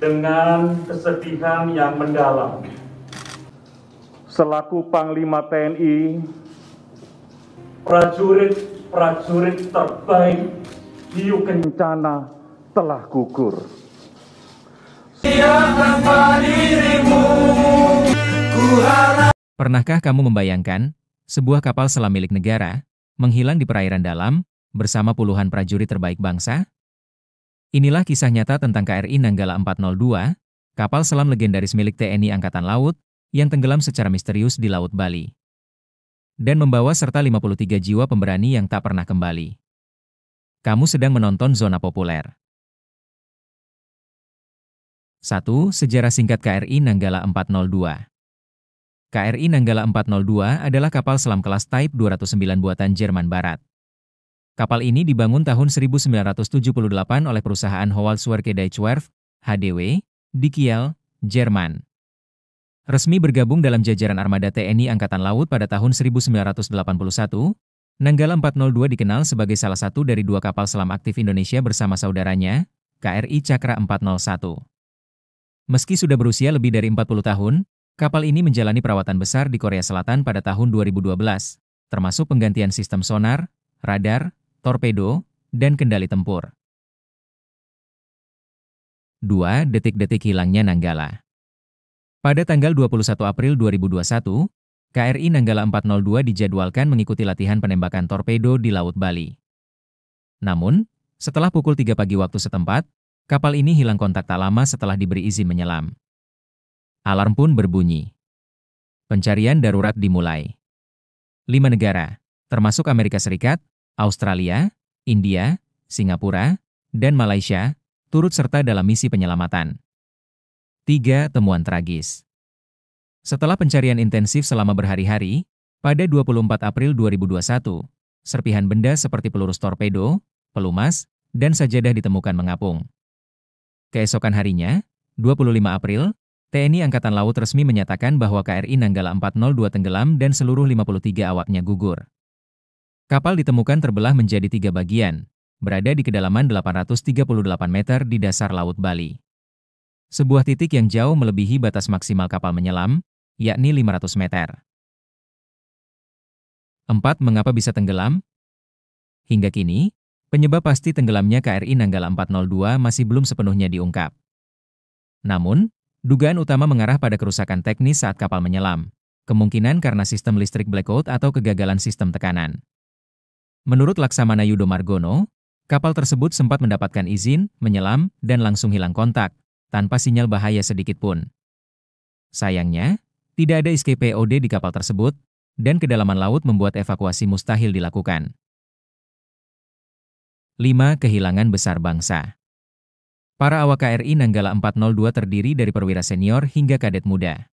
dengan kesedihan yang mendalam. Selaku Panglima TNI, prajurit-prajurit terbaik Hiu Kencana telah gugur. Pernahkah kamu membayangkan sebuah kapal selam milik negara menghilang di perairan dalam bersama puluhan prajurit terbaik bangsa? Inilah kisah nyata tentang KRI Nanggala 402, kapal selam legendaris milik TNI Angkatan Laut yang tenggelam secara misterius di Laut Bali dan membawa serta 53 jiwa pemberani yang tak pernah kembali. Kamu sedang menonton Zona Populer. 1. Sejarah singkat KRI Nanggala 402. KRI Nanggala 402 adalah kapal selam kelas Type 209 buatan Jerman Barat. Kapal ini dibangun tahun 1978 oleh perusahaan Holzwerke Deutsche Werft, HDW, di Kiel, Jerman. Resmi bergabung dalam jajaran armada TNI Angkatan Laut pada tahun 1981, Nanggala 402 dikenal sebagai salah satu dari dua kapal selam aktif Indonesia bersama saudaranya, KRI Cakra 401. Meski sudah berusia lebih dari 40 tahun, kapal ini menjalani perawatan besar di Korea Selatan pada tahun 2012, termasuk penggantian sistem sonar, radar, torpedo, dan kendali tempur. 2. Detik-detik hilangnya Nanggala. Pada tanggal 21 April 2021, KRI Nanggala 402 dijadwalkan mengikuti latihan penembakan torpedo di Laut Bali. Namun, setelah pukul 3 pagi waktu setempat, kapal ini hilang kontak tak lama setelah diberi izin menyelam. Alarm pun berbunyi. Pencarian darurat dimulai. 5 negara, termasuk Amerika Serikat, Australia, India, Singapura, dan Malaysia, turut serta dalam misi penyelamatan. 3. Temuan tragis. Setelah pencarian intensif selama berhari-hari, pada 24 April 2021, serpihan benda seperti peluru torpedo, pelumas, dan sajadah ditemukan mengapung. Keesokan harinya, 25 April, TNI Angkatan Laut resmi menyatakan bahwa KRI Nanggala 402 tenggelam dan seluruh 53 awaknya gugur. Kapal ditemukan terbelah menjadi 3 bagian, berada di kedalaman 838 meter di dasar Laut Bali. Sebuah titik yang jauh melebihi batas maksimal kapal menyelam, yakni 500 meter. 4. Mengapa bisa tenggelam? Hingga kini, penyebab pasti tenggelamnya KRI Nanggala 402 masih belum sepenuhnya diungkap. Namun, dugaan utama mengarah pada kerusakan teknis saat kapal menyelam, kemungkinan karena sistem listrik blackout atau kegagalan sistem tekanan. Menurut Laksamana Yudo Margono, kapal tersebut sempat mendapatkan izin, menyelam, dan langsung hilang kontak, tanpa sinyal bahaya sedikit pun. Sayangnya, tidak ada SKPOD di kapal tersebut, dan kedalaman laut membuat evakuasi mustahil dilakukan. 5. Kehilangan besar bangsa. Para awak KRI Nanggala 402 terdiri dari perwira senior hingga kadet muda.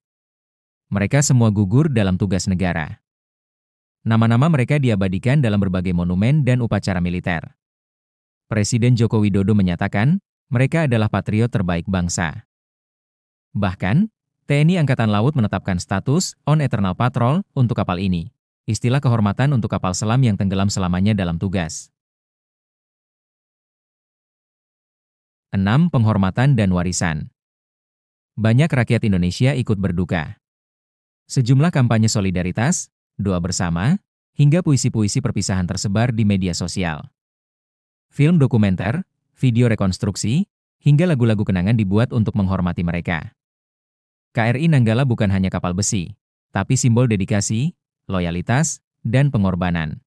Mereka semua gugur dalam tugas negara. Nama-nama mereka diabadikan dalam berbagai monumen dan upacara militer. Presiden Joko Widodo menyatakan, mereka adalah patriot terbaik bangsa. Bahkan, TNI Angkatan Laut menetapkan status On Eternal Patrol untuk kapal ini, istilah kehormatan untuk kapal selam yang tenggelam selamanya dalam tugas. 6. Penghormatan dan warisan. Banyak rakyat Indonesia ikut berduka. Sejumlah kampanye solidaritas, doa bersama, hingga puisi-puisi perpisahan tersebar di media sosial. Film dokumenter, video rekonstruksi, hingga lagu-lagu kenangan dibuat untuk menghormati mereka. KRI Nanggala bukan hanya kapal besi, tapi simbol dedikasi, loyalitas, dan pengorbanan.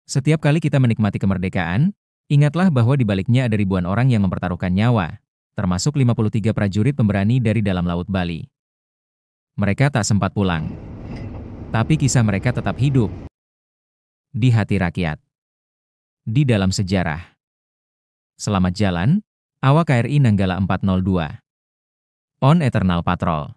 Setiap kali kita menikmati kemerdekaan, ingatlah bahwa di baliknya ada ribuan orang yang mempertaruhkan nyawa, termasuk 53 prajurit pemberani dari dalam Laut Bali. Mereka tak sempat pulang, tapi kisah mereka tetap hidup di hati rakyat, di dalam sejarah. Selamat jalan, awak KRI Nanggala 402. On Eternal Patrol.